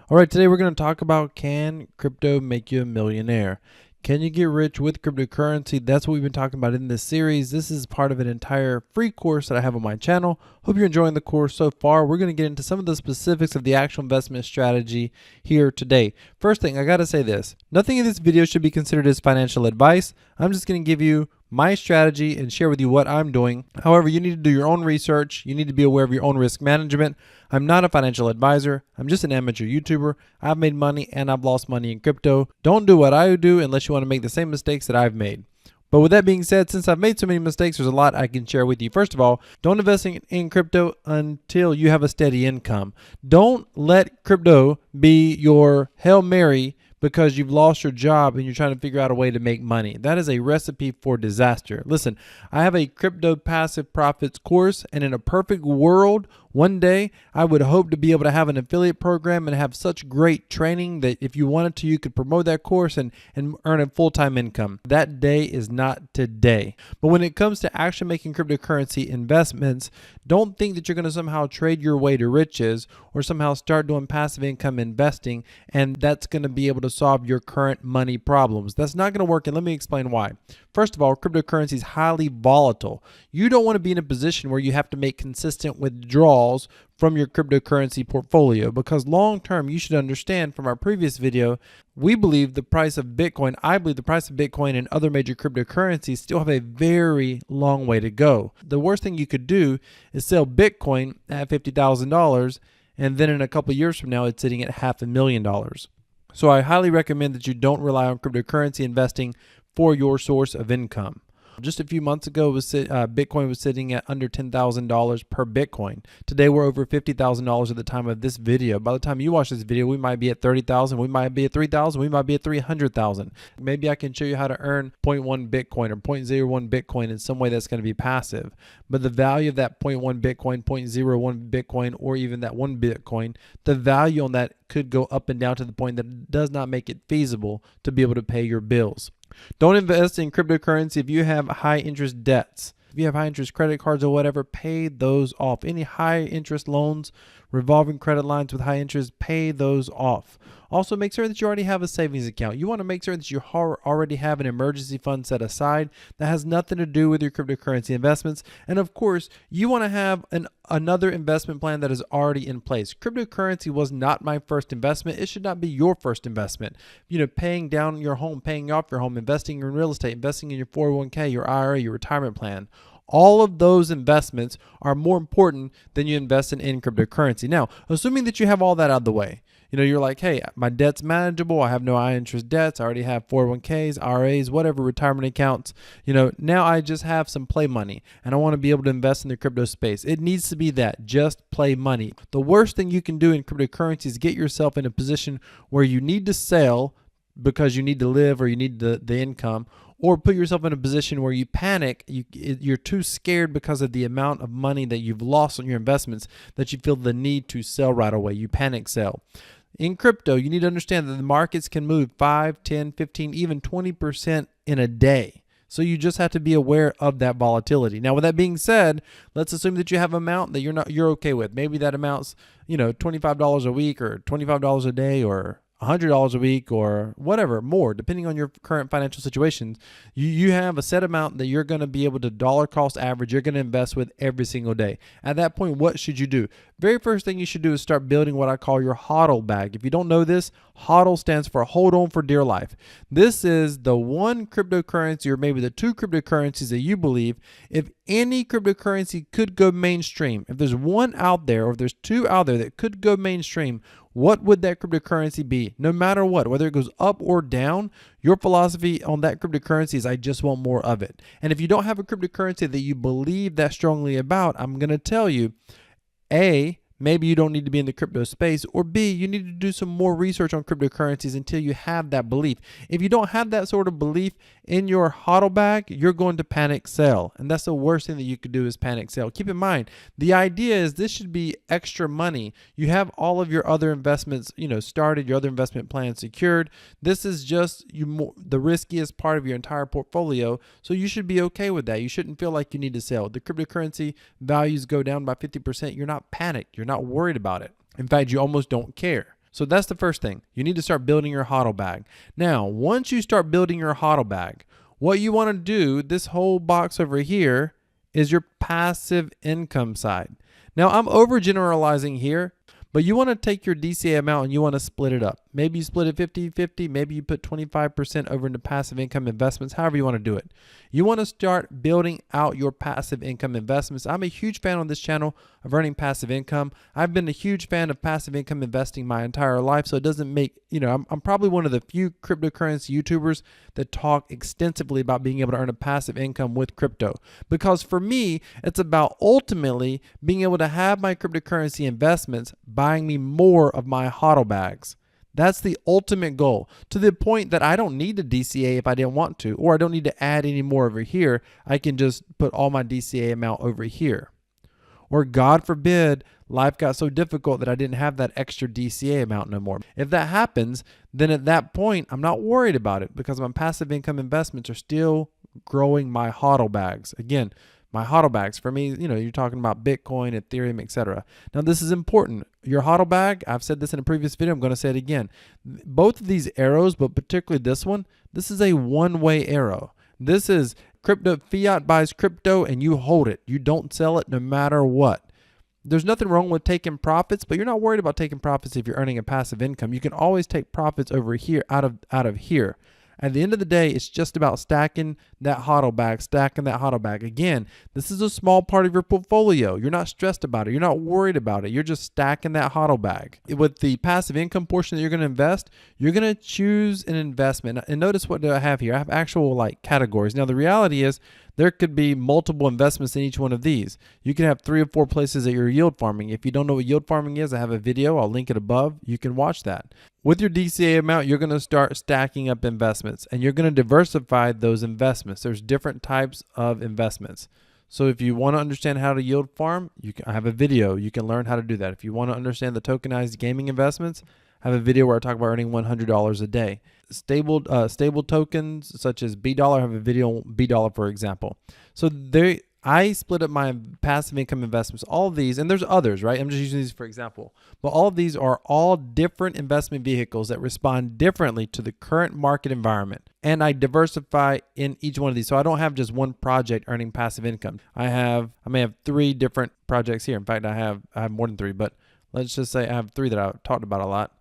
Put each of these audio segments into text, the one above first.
All right, today we're going to talk about, can crypto make you a millionaire? Can you get rich with cryptocurrency? That's what we've been talking about in this series. This is part of an entire free course that I have on my channel. Hope you're enjoying the course so far. We're going to get into some of the specifics of the actual investment strategy here today. First thing, I got to say this. Nothing in this video should be considered as financial advice. I'm just going to give you my strategy and share with you what I'm doing. However, you need to do your own research. You need to be aware of your own risk management. I'm not a financial advisor. I'm just an amateur YouTuber. I've made money and I've lost money in crypto. Don't do what I do unless you want to make the same mistakes that I've made. But with that being said, since I've made so many mistakes, there's a lot I can share with you. First of all, don't invest in crypto until you have a steady income. Don't let crypto be your Hail Mary because you've lost your job and you're trying to figure out a way to make money. That is a recipe for disaster. Listen, I have a crypto passive profits course, and in a perfect world, one day I would hope to be able to have an affiliate program and have such great training that if you wanted to, you could promote that course and earn a full-time income. That day is not today. But when it comes to actually making cryptocurrency investments, don't think that you're going to somehow trade your way to riches or somehow start doing passive income investing and that's going to be able to solve your current money problems. That's not going to work, and let me explain why. First of all, cryptocurrency is highly volatile. You don't want to be in a position where you have to make consistent withdrawals from your cryptocurrency portfolio, because long term, you should understand from our previous video, we believe the price of Bitcoin, I believe the price of Bitcoin and other major cryptocurrencies still have a very long way to go. The worst thing you could do is sell Bitcoin at $50,000 and then in a couple of years from now, it's sitting at $500,000. So I highly recommend that you don't rely on cryptocurrency investing for your source of income. Just a few months ago, Bitcoin was sitting at under $10,000 per Bitcoin. Today, we're over $50,000 at the time of this video. By the time you watch this video, we might be at $30,000, we might be at $3,000, we might be at $300,000. Maybe I can show you how to earn 0.1 Bitcoin or 0.01 Bitcoin in some way that's going to be passive. But the value of that 0.1 Bitcoin, 0.01 Bitcoin, or even that 1 Bitcoin, the value on that could go up and down to the point that it does not make it feasible to be able to pay your bills. Don't invest in cryptocurrency if you have high interest debts. If you have high interest credit cards or whatever, pay those off. Any high interest loans, revolving credit lines with high interest, pay those off. Also, make sure that you already have a savings account. You want to make sure that you already have an emergency fund set aside that has nothing to do with your cryptocurrency investments. And of course, you want to have another investment plan that is already in place. Cryptocurrency was not my first investment. It should not be your first investment. You know, paying down your home, paying off your home, investing in real estate, investing in your 401k, your IRA, your retirement plan. All of those investments are more important than you invest in cryptocurrency. Now, assuming that you have all that out of the way, you know, you're like, hey, my debt's manageable. I have no high interest debts. I already have 401ks, IRAs, whatever, retirement accounts. You know, now I just have some play money and I want to be able to invest in the crypto space. It needs to be that, just play money. The worst thing you can do in cryptocurrency is get yourself in a position where you need to sell because you need to live or you need the income, or put yourself in a position where you panic, you're too scared because of the amount of money that you've lost on your investments that you feel the need to sell right away. You panic sell. In crypto, you need to understand that the markets can move 5, 10, 15, even 20% in a day. So you just have to be aware of that volatility. Now, with that being said, let's assume that you have an amount that you're okay with. Maybe that amount's, you know, $25 a week or $25 a day or $100 a week or whatever, more, depending on your current financial situations. You have a set amount that you're going to be able to dollar cost average, you're going to invest with every single day. At that point, what should you do? Very first thing you should do is start building what I call your HODL bag. If you don't know this, HODL stands for hold on for dear life. This is the one cryptocurrency or maybe the two cryptocurrencies that you believe, if any cryptocurrency could go mainstream, if there's one out there or if there's two out there that could go mainstream, what would that cryptocurrency be? No matter what, whether it goes up or down, your philosophy on that cryptocurrency is I just want more of it. And if you don't have a cryptocurrency that you believe that strongly about, I'm going to tell you, A, maybe you don't need to be in the crypto space, or B, you need to do some more research on cryptocurrencies until you have that belief. If you don't have that sort of belief in your HODL bag, you're going to panic sell. And that's the worst thing that you could do is panic sell. Keep in mind, the idea is this should be extra money. You have all of your other investments, started, your other investment plans secured. This is just the riskiest part of your entire portfolio. So you should be okay with that. You shouldn't feel like you need to sell. The cryptocurrency values go down by 50%. You're not panicked. You're not worried about it. In fact, you almost don't care. So that's the first thing. You need to start building your HODL bag. Now, once you start building your HODL bag, what you want to do, this whole box over here, is your passive income side. Now, I'm overgeneralizing here, but you want to take your DCA amount and you want to split it up. Maybe you split it 50-50. Maybe you put 25% over into passive income investments, however you want to do it. You want to start building out your passive income investments. I'm a huge fan on this channel of earning passive income. I've been a huge fan of passive income investing my entire life, so it doesn't make, I'm probably one of the few cryptocurrency YouTubers that talk extensively about being able to earn a passive income with crypto. Because for me, it's about ultimately being able to have my cryptocurrency investments buying me more of my HODL bags. That's the ultimate goal, to the point that I don't need the DCA if I didn't want to, or I don't need to add any more over here. I can just put all my DCA amount over here. Or God forbid, life got so difficult that I didn't have that extra DCA amount no more. If that happens, then at that point, I'm not worried about it because my passive income investments are still growing my HODL bags. Again, my HODL bags, for me, you're talking about Bitcoin, Ethereum, etc. Now, this is important. Your HODL bag, I've said this in a previous video, I'm going to say it again. Both of these arrows, but particularly this one, this is a one-way arrow. This is crypto. Fiat buys crypto and you hold it. You don't sell it no matter what. There's nothing wrong with taking profits, but you're not worried about taking profits if you're earning a passive income. You can always take profits over here, out of here. At the end of the day, it's just about stacking that HODL bag, Again, this is a small part of your portfolio. You're not stressed about it. You're not worried about it. You're just stacking that HODL bag. With the passive income portion that you're going to invest, you're going to choose an investment. And notice what do I have here? I have actual categories. Now, the reality is there could be multiple investments in each one of these. You can have 3 or 4 places that you're yield farming. If you don't know what yield farming is, I have a video. I'll link it above. You can watch that. With your DCA amount, you're going to start stacking up investments and you're going to diversify those investments. There's different types of investments. So if you want to understand how to yield farm, I have a video. You can learn how to do that. If you want to understand the tokenized gaming investments, I have a video where I talk about earning $100 a day. Stable tokens such as $, I have a video on $, for example. So I split up my passive income investments, all of these, and there's others, right? I'm just using these for example. But all of these are all different investment vehicles that respond differently to the current market environment. And I diversify in each one of these. So I don't have just one project earning passive income. I may have 3 different projects here. In fact, I have more than 3, but let's just say I have 3 that I've talked about a lot.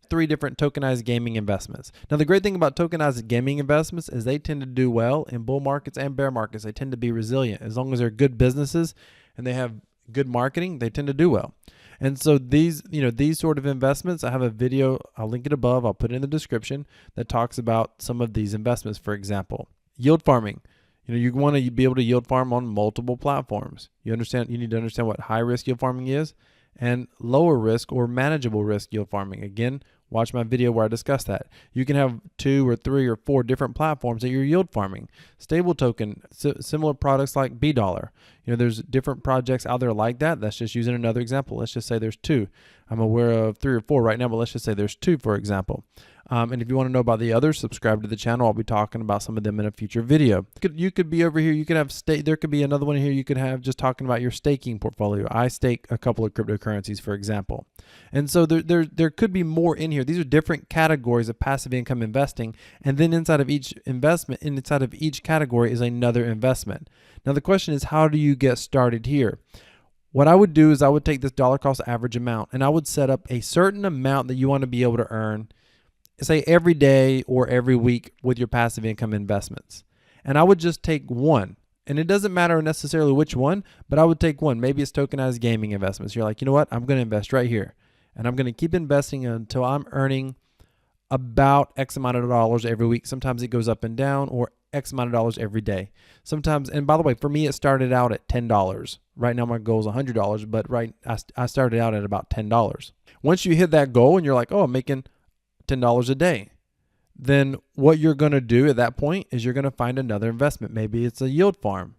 3 different tokenized gaming investments. Now, the great thing about tokenized gaming investments is they tend to do well in bull markets and bear markets. They tend to be resilient. As long as they're good businesses and they have good marketing, they tend to do well. And so these sort of investments, I have a video, I'll link it above, I'll put it in the description, that talks about some of these investments. For example, yield farming. You want to be able to yield farm on multiple platforms. You need to understand what high risk yield farming is and lower risk or manageable risk yield farming. Again, watch my video where I discuss that. You can have 2 or 3 or 4 different platforms that you're yield farming. Stable token, similar products like $. There's different projects out there like that. That's just using another example. Let's just say there's 2. I'm aware of 3 or 4 right now, but let's just say there's 2, for example. And if you want to know about the others, subscribe to the channel. I'll be talking about some of them in a future video. You could be over here. You could have there could be another one here. You could have just talking about your staking portfolio. I stake a couple of cryptocurrencies, for example. And so there could be more in here. These are different categories of passive income investing. And then inside of each investment, inside of each category is another investment. Now, the question is, how do you get started here? What I would do is I would take this dollar cost average amount and I would set up a certain amount that you want to be able to earn, say every day or every week with your passive income investments. And I would just take one. And it doesn't matter necessarily which one, but I would take one. Maybe it's tokenized gaming investments. You're like, you know what? I'm going to invest right here. And I'm going to keep investing until I'm earning about X amount of dollars every week. Sometimes it goes up and down, or X amount of dollars every day. Sometimes, and by the way, for me, it started out at $10. Right now, my goal is $100, but I started out at about $10. Once you hit that goal and you're like, oh, I'm making $10 a day, then what you're going to do at that point is you're going to find another investment. Maybe it's a yield farm.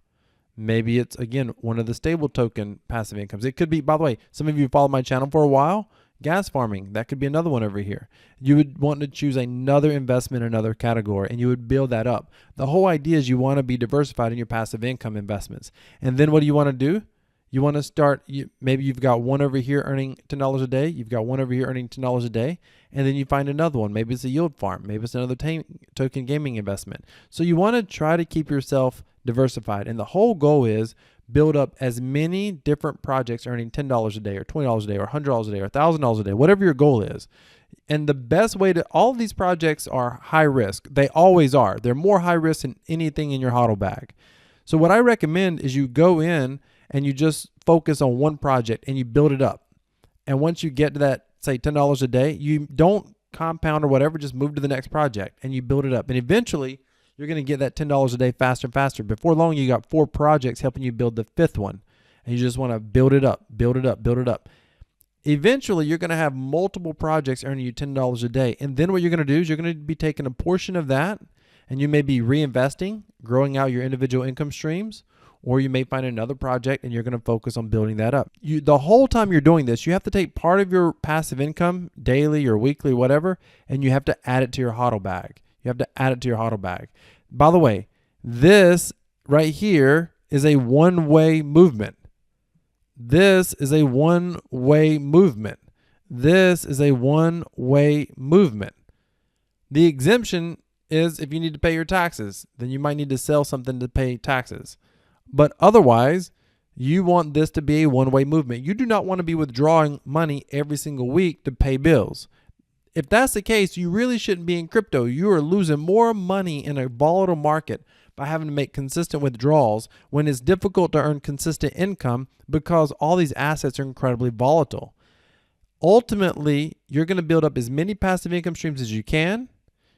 Maybe it's, again, one of the stable token passive incomes. It could be, by the way, some of you followed my channel for a while, gas farming. That could be another one over here. You would want to choose another investment, another category, and you would build that up. The whole idea is you want to be diversified in your passive income investments. And then what do you want to do? You want to start, maybe you've got one over here earning $10 a day. You've got one over here earning $10 a day. And then you find another one. Maybe it's a yield farm. Maybe it's another token gaming investment. So you want to try to keep yourself diversified. And the whole goal is build up as many different projects earning $10 a day or $20 a day or $100 a day or $1,000 a day, whatever your goal is. And the best way to, all of these projects are high risk. They always are. They're more high risk than anything in your HODL bag. So what I recommend is you go in and you just focus on one project and you build it up. And once you get to that, say $10 a day, you don't compound or whatever, just move to the next project and you build it up. And eventually you're going to get that $10 a day faster and faster. Before long, you got 4 projects helping you build the 5th one. And you just want to build it up, build it up, build it up. Eventually, you're going to have multiple projects earning you $10 a day. And then what you're going to do is you're going to be taking a portion of that and you may be reinvesting, growing out your individual income streams, or you may find another project and you're going to focus on building that up. The whole time you're doing this, you have to take part of your passive income, daily or weekly, whatever, and you have to add it to your HODL bag. You have to add it to your HODL bag. By the way, this right here is a one-way movement. This is a one-way movement. This is a one-way movement. The exemption is if you need to pay your taxes, then you might need to sell something to pay taxes. But otherwise, you want this to be a one-way movement. You do not want to be withdrawing money every single week to pay bills. If that's the case, you really shouldn't be in crypto. You are losing more money in a volatile market by having to make consistent withdrawals when it's difficult to earn consistent income because all these assets are incredibly volatile. Ultimately, you're going to build up as many passive income streams as you can.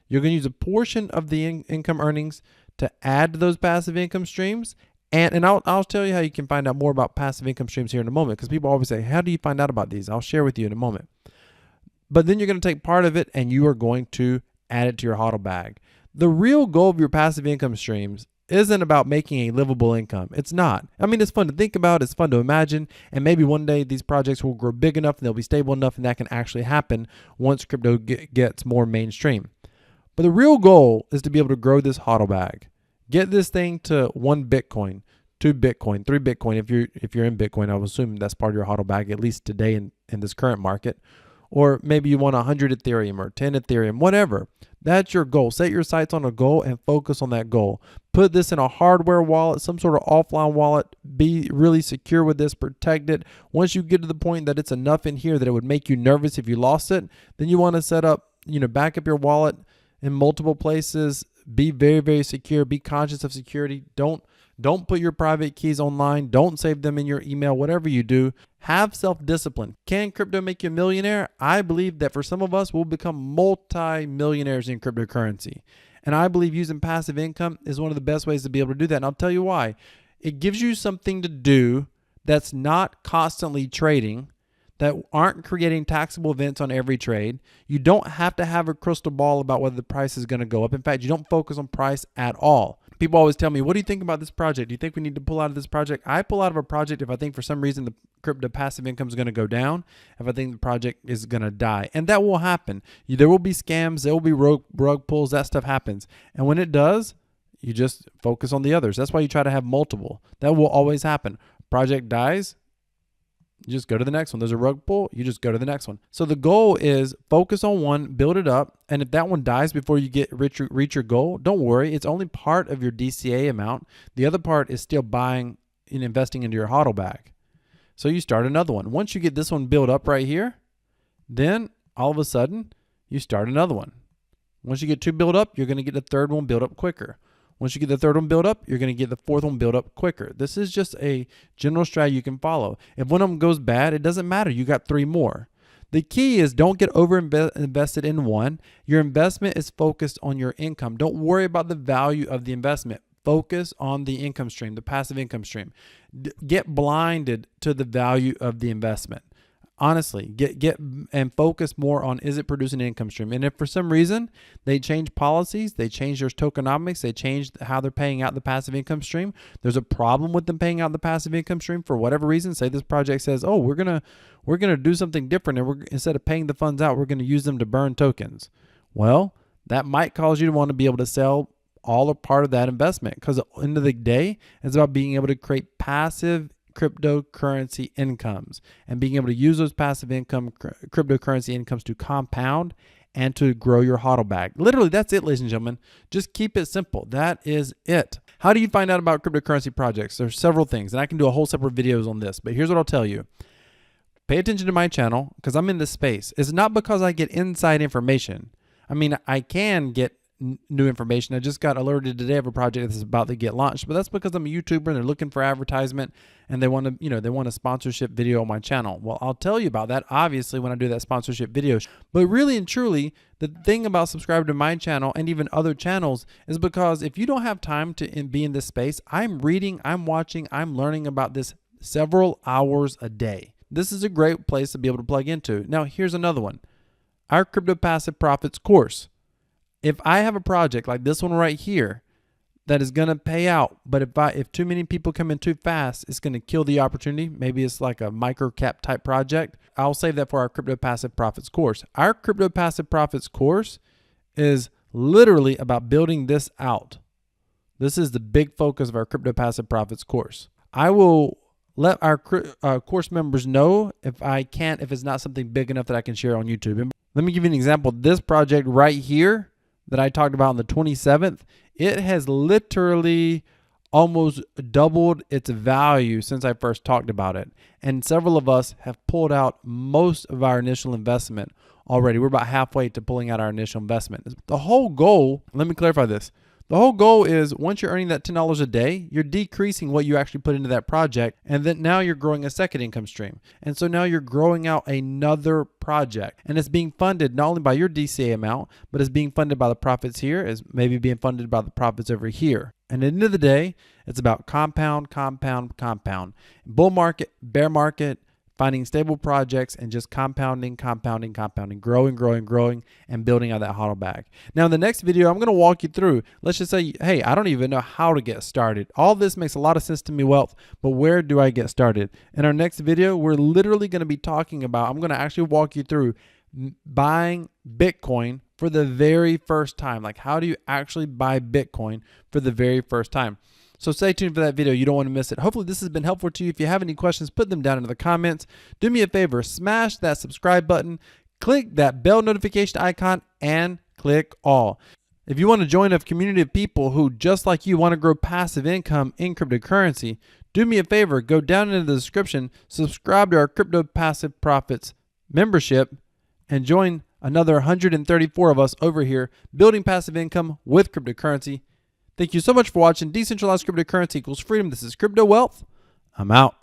You're going to use a portion of the income earnings to add to those passive income streams. And I'll tell you how you can find out more about passive income streams here in a moment, because people always say, how do you find out about these? I'll share with you in a moment. But then you're going to take part of it and you are going to add it to your HODL bag. The real goal of your passive income streams isn't about making a livable income. It's not. I mean, it's fun to think about. It's fun to imagine. And maybe one day these projects will grow big enough and they'll be stable enough, and that can actually happen once crypto gets more mainstream. But the real goal is to be able to grow this HODL bag. Get this thing to 1 Bitcoin, 2 Bitcoin, 3 Bitcoin. If you're in Bitcoin, I would assume that's part of your HODL bag, at least today in this current market. Or maybe you want 100 Ethereum or 10 Ethereum, whatever. That's your goal. Set your sights on a goal and focus on that goal. Put this in a hardware wallet, some sort of offline wallet. Be really secure with this. Protect it. Once you get to the point that it's enough in here that it would make you nervous if you lost it, then you want to set up, back up your wallet in multiple places. Be very, very secure. Be conscious of security. Don't put your private keys online. Don't save them in your email. Whatever you do, have self-discipline. Can crypto make you a millionaire? I believe that for some of us, we'll become multi-millionaires in cryptocurrency. And I believe using passive income is one of the best ways to be able to do that. And I'll tell you why. It gives you something to do that's not constantly trading, that aren't creating taxable events on every trade. You don't have to have a crystal ball about whether the price is going to go up. In fact, you don't focus on price at all. People always tell me, what do you think about this project? Do you think we need to pull out of this project? I pull out of a project if I think for some reason the crypto passive income is going to go down, if I think the project is going to die. And that will happen. There will be scams. There will be rug pulls. That stuff happens. And when it does, you just focus on the others. That's why you try to have multiple. That will always happen. Project dies, you just go to the next one. There's a rug pull, you just go to the next one. So the goal is focus on one, build it up. And if that one dies before you reach your goal, don't worry. It's only part of your DCA amount. The other part is still buying and investing into your HODL bag. So you start another one. Once you get this one built up right here, then all of a sudden you start another one. Once you get 2 built up, you're going to get the 3rd one built up quicker. Once you get the 3rd one built up, you're going to get the 4th one built up quicker. This is just a general strategy you can follow. If one of them goes bad, it doesn't matter. You got 3 more. The key is don't get over invested in one. Your investment is focused on your income. Don't worry about the value of the investment. Focus on the income stream, the passive income stream. Get blinded to the value of the investment. Honestly, get and focus more on, is it producing an income stream? And if for some reason they change policies, they change their tokenomics, they change how they're paying out the passive income stream, there's a problem with them paying out the passive income stream for whatever reason. Say this project says, oh, we're gonna do something different, and instead of paying the funds out, we're gonna use them to burn tokens. Well, that might cause you to want to be able to sell all or part of that investment, because at the end of the day, it's about being able to create passive cryptocurrency incomes and being able to use those passive income, cryptocurrency incomes to compound and to grow your HODL bag. Literally, that's it, ladies and gentlemen. Just keep it simple. That is it. How do you find out about cryptocurrency projects? There's several things, and I can do a whole separate videos on this, but here's what I'll tell you. Pay attention to my channel because I'm in this space. It's not because I get inside information. I mean, I can get new information. I just got alerted today of a project that's about to get launched, but that's because I'm a YouTuber and they're looking for advertisement and they want to, they want a sponsorship video on my channel. Well, I'll tell you about that obviously when I do that sponsorship video. But really and truly, the thing about subscribing to my channel and even other channels is because if you don't have time to be in this space, I'm reading, I'm watching, I'm learning about this several hours a day. This is a great place to be able to plug into. Now, here's another one. Our Crypto Passive Profits course. If I have a project like this one right here that is going to pay out, but if too many people come in too fast, it's going to kill the opportunity. Maybe it's like a micro cap type project. I'll save that for our Crypto Passive Profits course. Our Crypto Passive Profits course is literally about building this out. This is the big focus of our Crypto Passive Profits course. I will let our course members know if it's not something big enough that I can share on YouTube. And let me give you an example. This project right here that I talked about on the 27th, it has literally almost doubled its value since I first talked about it. And several of us have pulled out most of our initial investment already. We're about halfway to pulling out our initial investment. The whole goal, let me clarify this. The whole goal is once you're earning that $10 a day, you're decreasing what you actually put into that project. And then now you're growing a second income stream. And so now you're growing out another project. And it's being funded not only by your DCA amount, but it's being funded by the profits here, is maybe being funded by the profits over here. And at the end of the day, it's about compound, compound, compound. Bull market, bear market, finding stable projects and just compounding, compounding, compounding, growing, growing, growing, and building out that HODL bag. Now, in the next video, I'm going to walk you through. Let's just say, hey, I don't even know how to get started. All this makes a lot of sense to me, Wealth, but where do I get started? In our next video, we're literally going to be talking about, I'm going to actually walk you through buying Bitcoin for the very first time. Like, how do you actually buy Bitcoin for the very first time? So stay tuned for that video. You don't want to miss it. Hopefully this has been helpful to you. If you have any questions, put them down in the comments. Do me a favor, smash that subscribe button, click that bell notification icon, and click all. If you want to join a community of people who, just like you, want to grow passive income in cryptocurrency, do me a favor, go down into the description, subscribe to our Crypto Passive Profits membership, and join another 134 of us over here building passive income with cryptocurrency. Thank you so much for watching. Decentralized cryptocurrency equals freedom. This is Crypto Wealth. I'm out.